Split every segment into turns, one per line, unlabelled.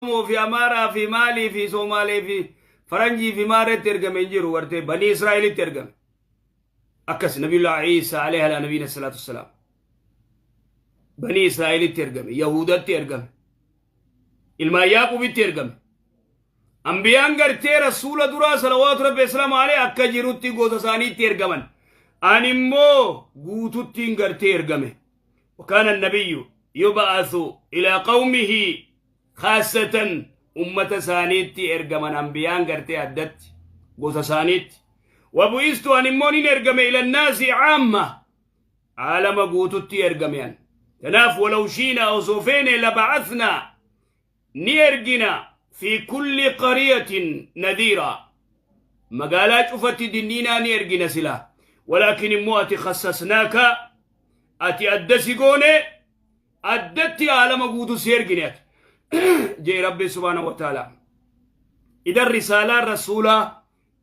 في أمارة في مالي في صومالي في فرنجي في مارة ترجم إنجيرو ورتي بني إسرائيل ترجم أكس نبي الله عيسى عليه على نبينا الصلاة والسلام بني إسرائيل ترجم يهودا ترجم إلما ياقوب ترجم أنبيان قرتي رسول درا صلوات ربي السلام عليه أكا جيروتي قوتا ثاني ترجمن أنمو قوتو تنقر ترجمه وكان النبي يبعث إلى قومه خاصة أمة سانيت إرجمن أنبيان قرتي أدت قوتا سانيت وبويست أنموني نرجم إلى الناس عامة عالم قوتو ترجمين تناف ولو شينا أو صوفين لبعثنا نيرجنا في كل قرية نذيرا مقالات أفتي دنينا نيرجنا سلا ولكن مواتي خصصناك أتي أدسي قوني أدتي على مقودو سيرجنات جي ربي سبحانه وتعالى إذا الرسالة الرسولة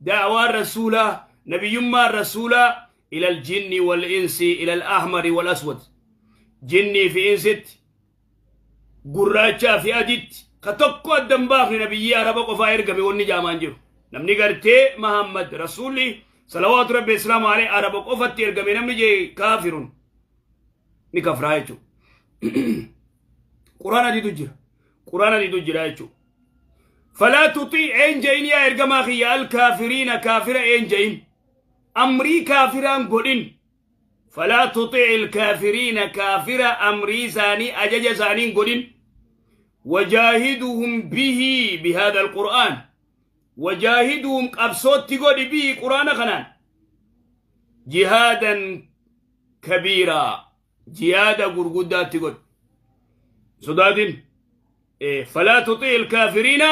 دعوة الرسولة نبي يما الرسولة إلى الجن والإنس إلى الأحمر والأسود جني في إنست قراجة في أدت كتوكو الدنباخ نبي يا رب قفاير قبي والنجامان جيرو نمني قرتي محمد رسولي صلوات ربي السلام عليه عرب قفتي قبي نمني جي كافرون نكفر هايشو قرآن دي تجر هايشو فلا تطيع إن جين يا إرقماخي الكافرين كافر إن جين أمري كافران قلن فلا تطيع الكافرين كافر أمري ثاني أجج ثاني قلن وجاهدهم به بهذا القرآن وجاهدهم أبصوت تقول به قرآن خنان جهادا كبيرا جهادا قرقودا تقول سدادين فلا تطيع الكافرين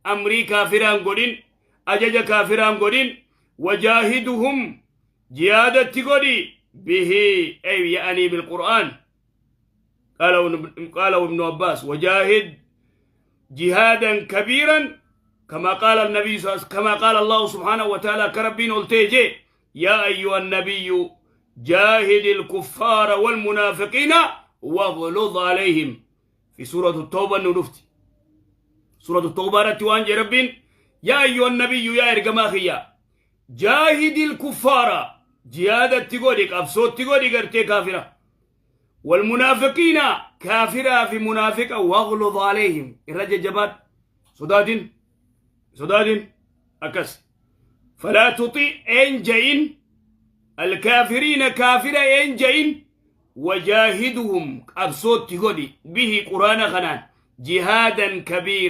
أمري كافران قدين أجج كافران قدين وجاهدهم جهادا تقول به أي يعني بالقرآن قالوا ابن عباس وجاهد جهادا كبيرا كما قال النبي كما قال الله سبحانه وتعالى كربين التيجي يا أيها النبي جاهد الكفار والمنافقين واغلظ عليهم في سورة التوبة النلفتي سورة التوبة رتوان ربين يا أيها النبي يا إرقماخيا جاهد الكفار جهادا تقولك أبسوت تقولك ارتي كافرة والمنافقين كافرة في منافقة واغلظ عليهم الرجل جبات سداد أكس فلا تطيع إن جين الكافرين كافرة إن جين وجاهدهم أبصوت تقولي به قرآن خنان جهادا كبيرا